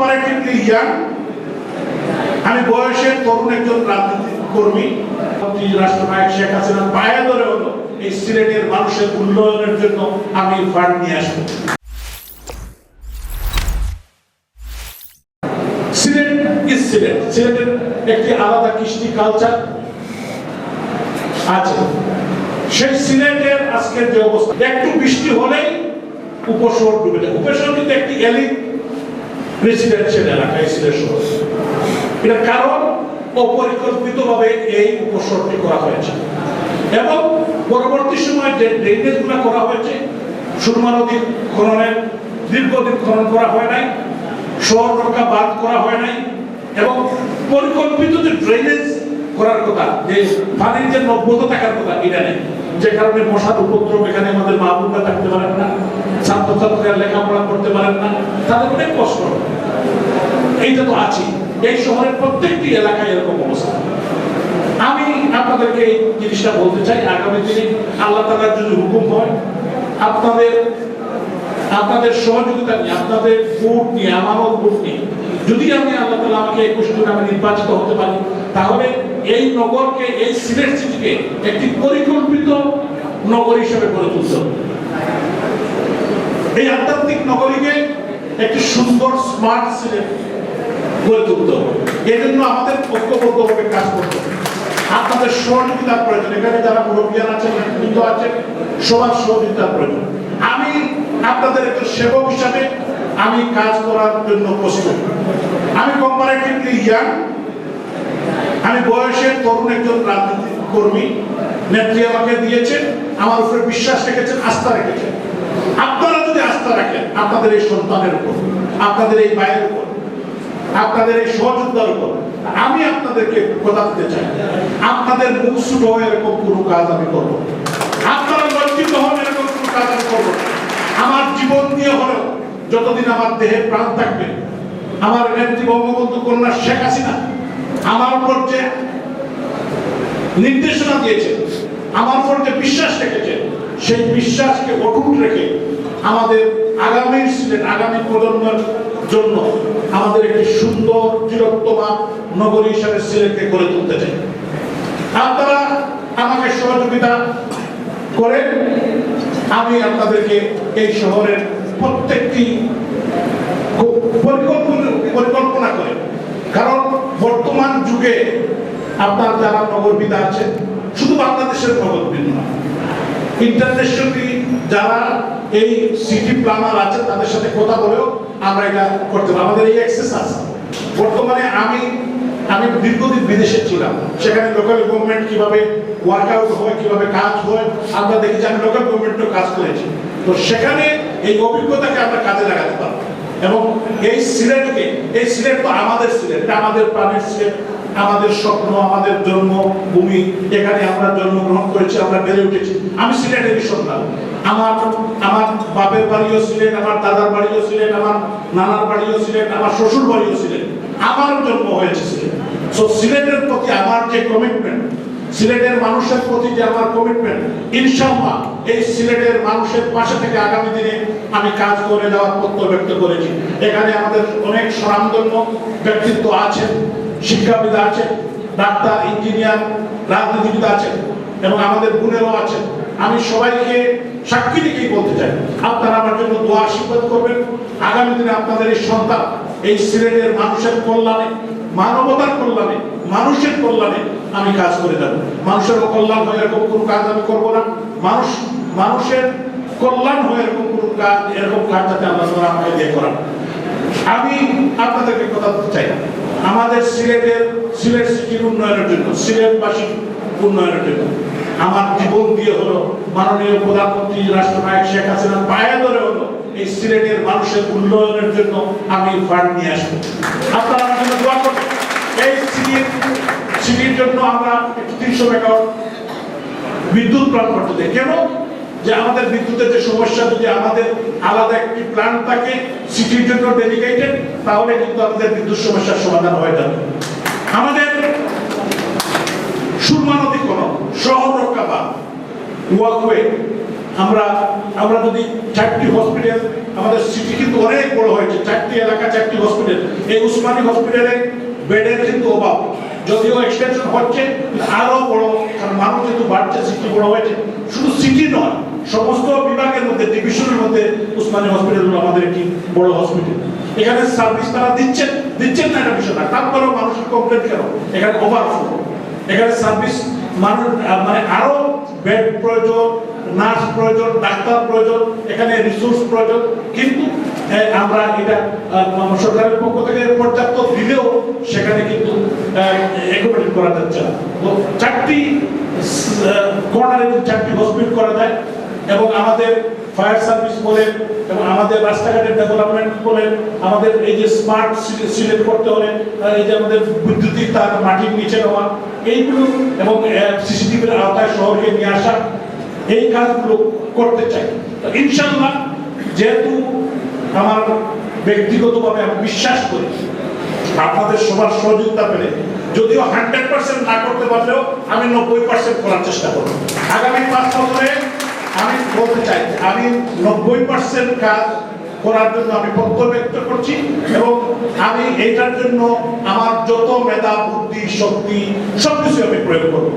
Comparatively young, আমি বয়সে তরুণ একজন রাজনৈতিক কর্মী। রাষ্ট্রনায়ক শেখ হাসিনার পায়ে ধরে হলো এই সিলেটের মানুষের উন্নয়নের জন্য আমি ফান্ড নিয়ে আসবো। সিলেটের একটি আলাদা কৃষ্টি কালচার আছে। সেই সিলেটের আজকের যে অবস্থা, একটু বৃষ্টি হলেই উপশহর ডুবে যায়। উপশহর কিন্তু একটি এলিট রেসিডেন্সিয়াল এলাকা এই সিলেট শহর। এটার কারণ অপরিকল্পিতভাবে এই উপশহরটি করা হয়েছে এবং পরবর্তী সময়ে যে ড্রেনেজ গুলো করা হয়েছে, সুরমা নদীর খননের দীর্ঘদিন খনন করা হয় নাই, শহর রক্ষা বাদ করা হয় নাই এবং পরিকল্পিত যে ড্রেনেজ করার কথা, যে পানির যে নব্যতা থাকার কথা, এটা নেই। যে কারণে মশার উপদ্রব, এখানে আমাদের মা বোনরা থাকতে পারেন না, ছাত্রছাত্রীরা লেখাপড়া করতে পারেন না, তাদের অনেক কষ্ট। এইটা তো আছে, এই শহরের প্রত্যেকটি এলাকায় এরকম অবস্থা। আমি আপনাদেরকে এই জিনিসটা বলতে চাই, আগামী দিনে আল্লাহ তাআলার যদি হুকুম হয়, আপনাদের সহযোগিতা নিয়ে, আপনাদের ভোট নিয়ে, আমারও ভোট নিয়ে, যদি আমি আল্লাহ তাআলা আমাকে 21 জুন আমি নির্বাচিত হতে পারি, তাহলে এই নগরকে, এই সিলেট সিটিকে একটি পরিকল্পিত নগর হিসেবে গড়ে তুলতে হবে। এই আধ্যাত্মিক নগরীকে একটি সুন্দর স্মার্ট সিলেট গড়ে তুলতে হবে। এই জন্য আমাদের ঐক্যবদ্ধভাবে কাজ করতে হবে। আপনাদের সহযোগিতার প্রয়োজন। এখানে যারা মুরব্বিয়ান আছেন, নেতৃত্ব আছেন, সবার সহযোগিতার প্রয়োজন। আমি আপনাদের একজন সেবক হিসাবে আমি কাজ করার জন্য প্রস্তুত। আমি কম্পারেটিভলি ইয়াং, আমি বয়সে তরুণ একজন রাজনৈতিক কর্মী। নেত্রী আমাকে দিয়েছেন, আমার উপরে বিশ্বাস রেখেছেন, আস্থা রেখেছেন। আপনারা যদি আস্থা রাখেন আপনাদের এই সন্তানের উপর, আপনাদের এই ভাইয়ের উপর, আপনাদের এই সহযোদ্ধার উপর, আমি আপনাদেরকে কথা দিতে চাই, আপনাদের মুখ ছোট হয়ে এরকম কোনো কাজ আমি করবো, আপনারা লজ্জিত হন এরকম কোনো কাজ আমি করবো। আমার জীবন দিয়ে হলেও, যতদিন আমার দেহে প্রাণ থাকবে, আমার নেত্রী বঙ্গবন্ধু কন্যা শেখ হাসিনা আমার উপর যে নির্দেশনা দিয়েছে, আমার উপর যে বিশ্বাস রেখেছে, সেই বিশ্বাসকে অটুট রেখে আমাদের আগামী সিলেট, আগামী প্রজন্মের জন্য আমাদের একটি সুন্দর চিরোত্তমা নগরী হিসাবে সিলেটকে গড়ে তুলতে চাই। আপনারা আমাকে সহযোগিতা করেন, আমি আপনাদেরকে এই শহরের প্রত্যেকটি পরিকল্পনা করে, কারণ বর্তমান যুগে আপনার যারা নগরবিদ আছে, শুধু বাংলাদেশের নগরবিদ না, ইন্টারন্যাশনালি যারা এই সিটি প্ল্যানার আছে, তাদের সাথে কথা বলেও আমরা এটা করতে পারি। আমাদের এই অ্যাক্সেস আছে। বর্তমানে আমি দীর্ঘদিন বিদেশে ছিলাম, সেখানে লোকাল গভর্নমেন্ট কিভাবে ওয়ার্কআউট হয়, কিভাবে কাজ হয়, আমরা দেখি যে আমি লোকাল গভর্নমেন্টও কাজ করেছি। তো সেখানে এই অভিজ্ঞতাকে আমরা কাজে লাগাতে পারবো এবং এই সিলেটকে, এই সিলেট তো আমাদের সিলেট, এটা আমাদের প্রাণের সিলেট, আমাদের স্বপ্ন, আমাদের জন্মভূমি, এখানে আমরা জন্মগ্রহণ করেছি, আমরা বেড়ে উঠেছি। আমি সিলেটেরই সন্তান। আমার বাপের বাড়িও সিলেট, আমার দাদার বাড়িও সিলেট, আমার নানার বাড়িও সিলেট, আমার শ্বশুর বাড়িও সিলেট, আমার জন্ম হয়েছে সিলেট। সো সিলেটের প্রতি আমার যে কমিটমেন্ট, সিলেটের মানুষের প্রতি যে আমার কমিটমেন্ট, ইনশাআল্লাহ এই সিলেটের মানুষের পাশে থেকে আগামী দিনে আমি কাজ করে যাওয়ার প্রত্যয় ব্যক্ত করেছি। এখানে আমাদের অনেক স্বনামধন্য ব্যক্তিত্ব আছেন, শিক্ষাবিদ আছেন, ডাক্তার, ইঞ্জিনিয়ার, রাজনীতিবিদ আছেন এবং আমাদের গুণেরও আছেন। আমি সবাইকে সাক্ষী রেখেই বলতে চাই, আপনারা আমার জন্য দোয়া আশীর্বাদ করবেন। আগামী দিনে আপনাদের এই সন্তান এই সিলেটের মানুষের কল্যাণে, মানবতার কল্যাণে, মানুষের কল্যাণে আমি কাজ করে যাব। মানুষের কল্যাণ হয়ে এরকম কোনো কাজ আমি করবো না। মানুষের কল্যাণ হয়ে এরকম কাজ যাতে আল্লাহ তাআলা আমাকে দিয়ে করান। আমি আপনাদেরকে কথা বলতে চাই, আমাদের সিলেট সিটির উন্নয়নের জন্য, সিলেটবাসীর উন্নয়নের জন্য আমার জীবন দিয়ে হলো, মাননীয় প্রধানমন্ত্রী রাষ্ট্রনায়ক শেখ হাসিনার পায়ে ধরে হলো এই সিলেটের মানুষের উন্নয়নের জন্য আমি ফান্ড নিয়ে আসবো। আপনারা আমার জন্য দোয়া করবেন। এই সিটির জন্য আমরা 300 মেগাওয়াট বিদ্যুৎ প্ল্যান্ট করতে চাই। কেন? যে আমাদের বিদ্যুতের যে সমস্যা, যদি আমাদের আলাদা একটি প্ল্যান্ট থাকে সিটির জন্য ডেডিকেটেড, তাহলে কিন্তু আমাদের বিদ্যুৎ সমস্যার সমাধান হয়ে যাবে। আমাদের সুরমা নদী খনন, শহর রক্ষা বাঁধ, ওয়াকওয়ে, আমরা আমরা যদি 4টি হসপিটাল, আমাদের সিটি কিন্তু অনেক বড় হয়েছে, 4টি এলাকা 4টি হসপিটাল, এই উসমানী হসপিটালে বেডের কিন্তু অভাব, যদিও এক্সটেনশন হচ্ছে আরো বড়, কারণ মানুষ যেহেতু বাড়ছে, সিটি বড় হয়েছে, শুধু সিটি নয় সমস্ত বিভাগের মধ্যে, ডিভিশনের মধ্যে উসমানী হসপিটাল হলো আমাদের একটি বড় হসপিটাল। এখানে সার্ভিস তারা দিচ্ছেন না এটা বিষয় না, তারপরেও মানুষের কমপ্লেন কেন, এখানে ওভারফ্লো, এখানে সার্ভিস মানুষ মানে আরো বেড প্রয়োজন, নার্স প্রয়োজন, ডাক্তার প্রয়োজন, এখানে রিসোর্স প্রয়োজন, কিন্তু আমরা এটা সরকারের পক্ষ থেকে পর্যাপ্ত দিলেও সেখানে কিন্তু অ্যাকোমোডেট করা যাচ্ছে না। তো 4টি কর্নারে 4টি হসপিটাল করা যায়, এবং আমাদের ফায়ার সার্ভিস বলেন, এবং আমাদের রাস্তাঘাটের ডেভেলপমেন্ট বলেন, আমাদের এই যে স্মার্ট সিলেক্ট করতে হলে এই যে আমাদের বৈদ্যুতিক তার মাটির নিচে নেওয়া, এইগুলো এবং সিসিটিভির আওতায় শহরকে নিয়ে আসা, এই কাজগুলো করতে চাই। ইনশাআল্লাহ, যেহেতু আমার ব্যক্তিগতভাবে আমি বিশ্বাস করি আপনাদের সবার সহযোগিতা পেলে, যদিও 100% না করতে পারলেও আমি 90% করার চেষ্টা করব। আগামী 5 বছরে আমি বলতে চাই আমি 90% কাজ করার জন্য আমি প্রত্যয় ব্যক্ত করছি, এবং আমি এইটার জন্য আমার যত মেধা, বুদ্ধি, শক্তি সবকিছু আমি প্রয়োগ করব।